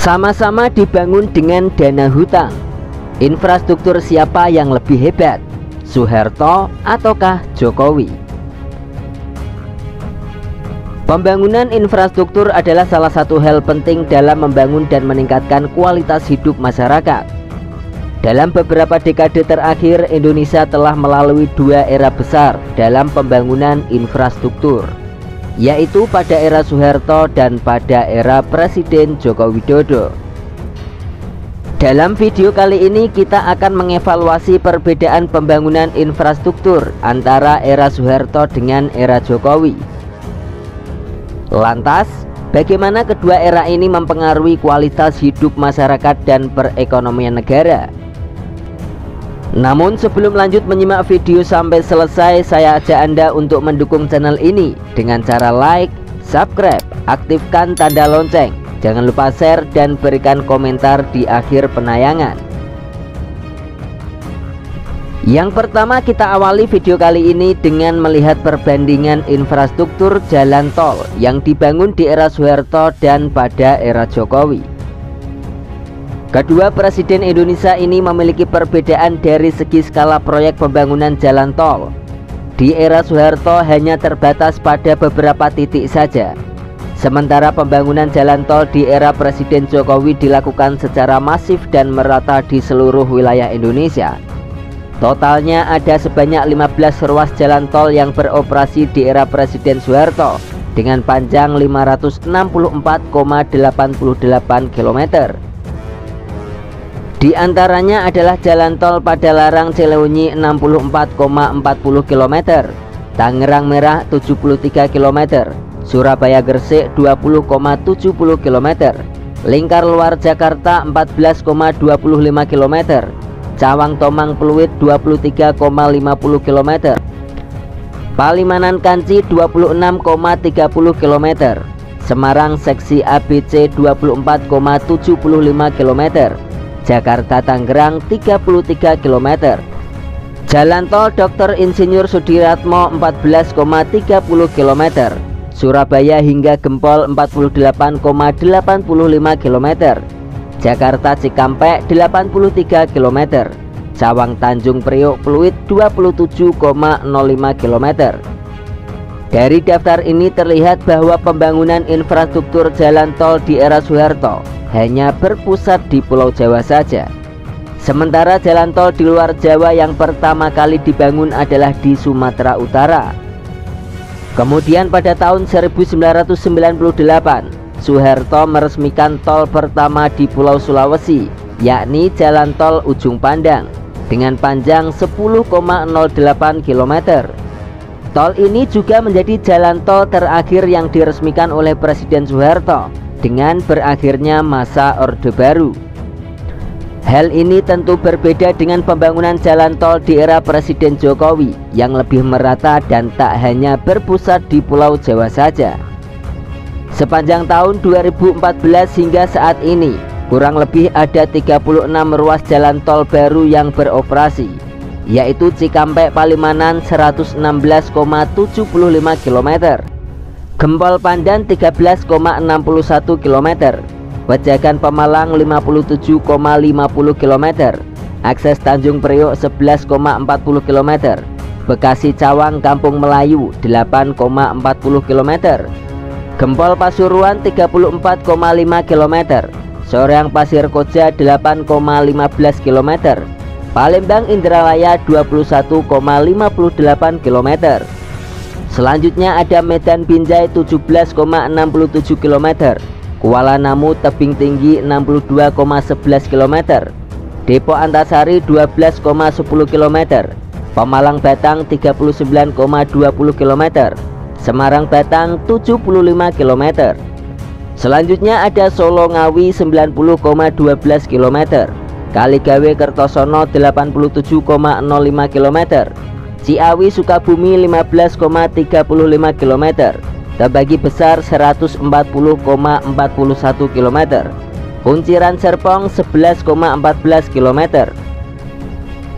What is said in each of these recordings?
Sama-sama dibangun dengan dana hutang. Infrastruktur siapa yang lebih hebat? Soeharto ataukah Jokowi? Pembangunan infrastruktur adalah salah satu hal penting dalam membangun dan meningkatkan kualitas hidup masyarakat. Dalam beberapa dekade terakhir, Indonesia telah melalui dua era besar dalam pembangunan infrastruktur, yaitu pada era Soeharto dan pada era Presiden Joko Widodo. Dalam video kali ini kita akan mengevaluasi perbedaan pembangunan infrastruktur antara era Soeharto dengan era Jokowi. Lantas, bagaimana kedua era ini mempengaruhi kualitas hidup masyarakat dan perekonomian negara? Namun sebelum lanjut menyimak video sampai selesai, saya ajak Anda untuk mendukung channel ini dengan cara like, subscribe, aktifkan tanda lonceng. Jangan lupa share dan berikan komentar di akhir penayangan. Yang pertama, kita awali video kali ini dengan melihat perbandingan infrastruktur jalan tol yang dibangun di era Soeharto dan pada era Jokowi. Kedua presiden Indonesia ini memiliki perbedaan dari segi skala proyek pembangunan jalan tol. Di era Soeharto hanya terbatas pada beberapa titik saja. Sementara pembangunan jalan tol di era Presiden Jokowi dilakukan secara masif dan merata di seluruh wilayah Indonesia. Totalnya ada sebanyak 15 ruas jalan tol yang beroperasi di era Presiden Soeharto dengan panjang 564,88 km. Di antaranya adalah jalan tol Padalarang Cileunyi 64,40 km, Tangerang Merah 73 km, Surabaya Gresik 20,70 km, Lingkar Luar Jakarta 14,25 km, Cawang Tomang Pluit 23,50 km, Palimanan Kanci 26,30 km, Semarang Seksi ABC 24,75 km, Jakarta Tangerang 33 km, Jalan Tol Dr. Insinyur Sudiratmo 14,30 km, Surabaya hingga Gempol 48,85 km, Jakarta Cikampek 83 km, Cawang Tanjung Priok Pluit 27,05 km. Dari daftar ini terlihat bahwa pembangunan infrastruktur jalan tol di era Soeharto hanya berpusat di Pulau Jawa saja. Sementara jalan tol di luar Jawa yang pertama kali dibangun adalah di Sumatera Utara. Kemudian pada tahun 1998, Soeharto meresmikan tol pertama di Pulau Sulawesi, yakni jalan tol Ujung Pandang dengan panjang 10,08 km. Tol ini juga menjadi jalan tol terakhir yang diresmikan oleh Presiden Soeharto dengan berakhirnya masa Orde Baru. Hal ini tentu berbeda dengan pembangunan jalan tol di era Presiden Jokowi yang lebih merata dan tak hanya berpusat di Pulau Jawa saja. Sepanjang tahun 2014 hingga saat ini, kurang lebih ada 36 ruas jalan tol baru yang beroperasi, yaitu Cikampek Palimanan 116,75 km, Gempol Pandan 13,61 km, Wejagan Pemalang 57,50 km, akses Tanjung Priok 11,40 km, Bekasi Cawang Kampung Melayu 8,40 km, Gempol Pasuruan 34,5 km, Soreang Pasir Koja 8,15 km, Palembang Indralaya 21,58 km. Selanjutnya ada Medan Binjai 17,67 km, Kuala Namu Tebing Tinggi 62,11 km, Depok Antasari 12,10 km, Pemalang Batang 39,20 km, Semarang Batang 75 km. Selanjutnya ada Solo Ngawi 90,12 km, Kaligawe Kertosono 87,05 km, Ciawi Sukabumi 15,35 km, Tebagi Besar 140,41 km, Kunciran Serpong 11,14 km,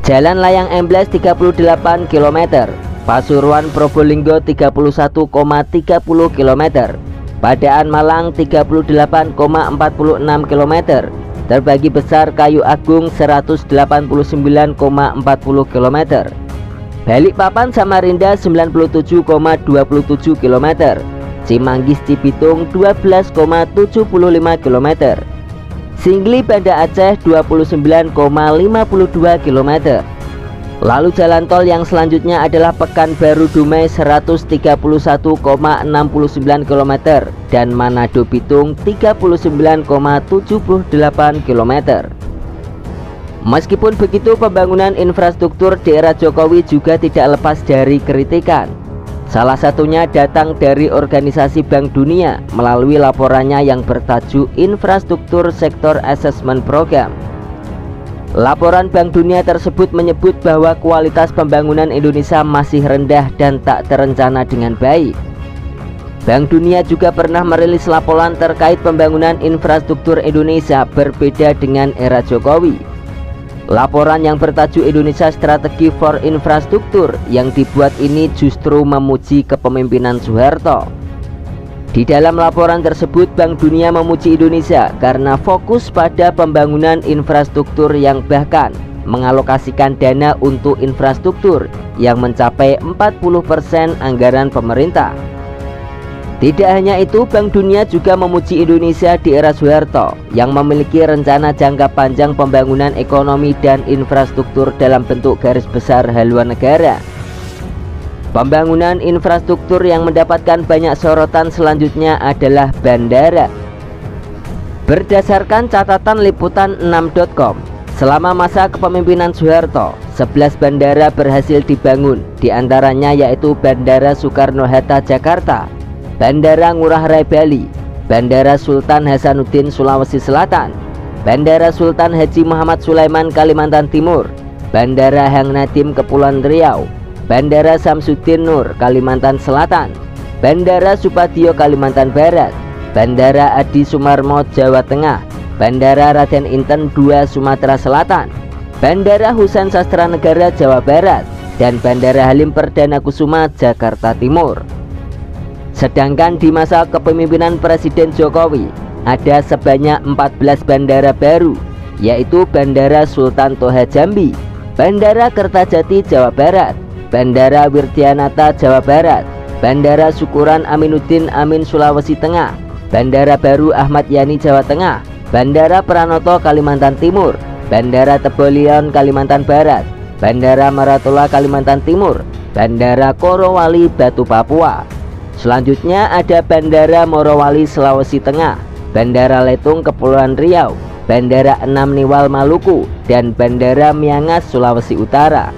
Jalan Layang Emblas 38 km, Pasuruan Probolinggo 31,30 km, Padaan Malang 38,46 km, terbagi besar Kayu Agung 189,40 km, Balikpapan Samarinda 97,27 km, Cimanggis Cibitung 12,75 km, Singli Banda Aceh 29,52 km. Lalu jalan tol yang selanjutnya adalah Pekanbaru Dumai 131,69 km dan Manado Bitung 39,78 km. Meskipun begitu, pembangunan infrastruktur di era Jokowi juga tidak lepas dari kritikan. Salah satunya datang dari Organisasi Bank Dunia melalui laporannya yang bertajuk Infrastruktur Sector Assessment Program. Laporan Bank Dunia tersebut menyebut bahwa kualitas pembangunan Indonesia masih rendah dan tak terencana dengan baik. Bank Dunia juga pernah merilis laporan terkait pembangunan infrastruktur Indonesia berbeda dengan era Jokowi. Laporan yang bertajuk Indonesia Strategi for Infrastruktur yang dibuat ini justru memuji kepemimpinan Soeharto. Di dalam laporan tersebut, Bank Dunia memuji Indonesia karena fokus pada pembangunan infrastruktur yang bahkan mengalokasikan dana untuk infrastruktur yang mencapai 40% anggaran pemerintah. Tidak hanya itu, Bank Dunia juga memuji Indonesia di era Soeharto yang memiliki rencana jangka panjang pembangunan ekonomi dan infrastruktur dalam bentuk garis besar haluan negara. Pembangunan infrastruktur yang mendapatkan banyak sorotan selanjutnya adalah bandara. Berdasarkan catatan liputan6.com, selama masa kepemimpinan Soeharto, 11 bandara berhasil dibangun, diantaranya yaitu Bandara Soekarno-Hatta Jakarta, Bandara Ngurah Rai Bali, Bandara Sultan Hasanuddin Sulawesi Selatan, Bandara Sultan Haji Muhammad Sulaiman Kalimantan Timur, Bandara Hang Nadiem Kepulauan Riau, Bandara Samsudin Nur Kalimantan Selatan, Bandara Supadio Kalimantan Barat, Bandara Adi Sumarmo Jawa Tengah, Bandara Raden Inten II Sumatera Selatan, Bandara Husein Sastra Negara Jawa Barat, dan Bandara Halim Perdana Kusuma Jakarta Timur. Sedangkan di masa kepemimpinan Presiden Jokowi ada sebanyak 14 bandara baru, yaitu Bandara Sultan Toha Jambi, Bandara Kertajati Jawa Barat, Bandara Wirdianata Jawa Barat, Bandara Syukuran Aminuddin Amin Sulawesi Tengah, Bandara Baru Ahmad Yani Jawa Tengah, Bandara Pranoto Kalimantan Timur, Bandara Tebolion Kalimantan Barat, Bandara Maratola Kalimantan Timur, Bandara Korowali Batu Papua. Selanjutnya ada Bandara Morowali Sulawesi Tengah, Bandara Letung Kepulauan Riau, Bandara Enam Niwal Maluku, dan Bandara Miangas Sulawesi Utara.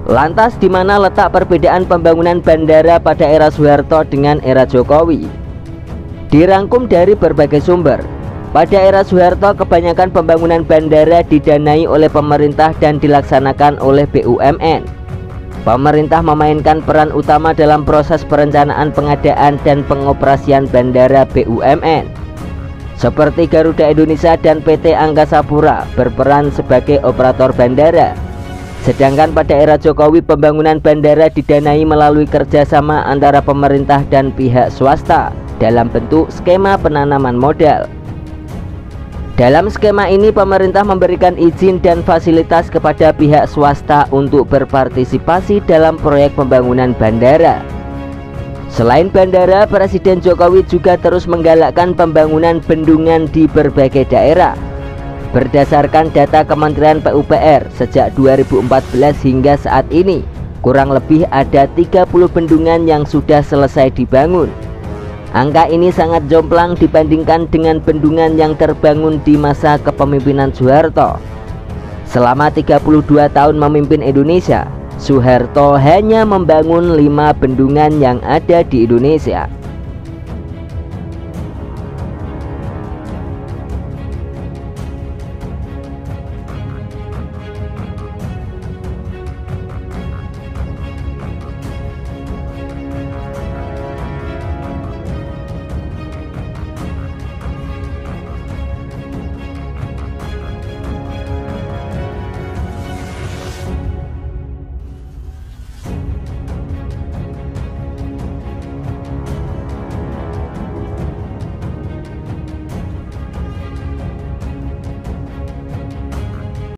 Lantas di mana letak perbedaan pembangunan bandara pada era Soeharto dengan era Jokowi? Dirangkum dari berbagai sumber, pada era Soeharto kebanyakan pembangunan bandara didanai oleh pemerintah dan dilaksanakan oleh BUMN. Pemerintah memainkan peran utama dalam proses perencanaan, pengadaan, dan pengoperasian bandara BUMN. Seperti Garuda Indonesia dan PT Angkasa Pura berperan sebagai operator bandara. Sedangkan pada era Jokowi pembangunan bandara didanai melalui kerjasama antara pemerintah dan pihak swasta dalam bentuk skema penanaman modal. Dalam skema ini pemerintah memberikan izin dan fasilitas kepada pihak swasta untuk berpartisipasi dalam proyek pembangunan bandara. Selain bandara, Presiden Jokowi juga terus menggalakkan pembangunan bendungan di berbagai daerah. Berdasarkan data Kementerian PUPR, sejak 2014 hingga saat ini, kurang lebih ada 30 bendungan yang sudah selesai dibangun. Angka ini sangat jomplang dibandingkan dengan bendungan yang terbangun di masa kepemimpinan Soeharto. Selama 32 tahun memimpin Indonesia, Soeharto hanya membangun 5 bendungan yang ada di Indonesia.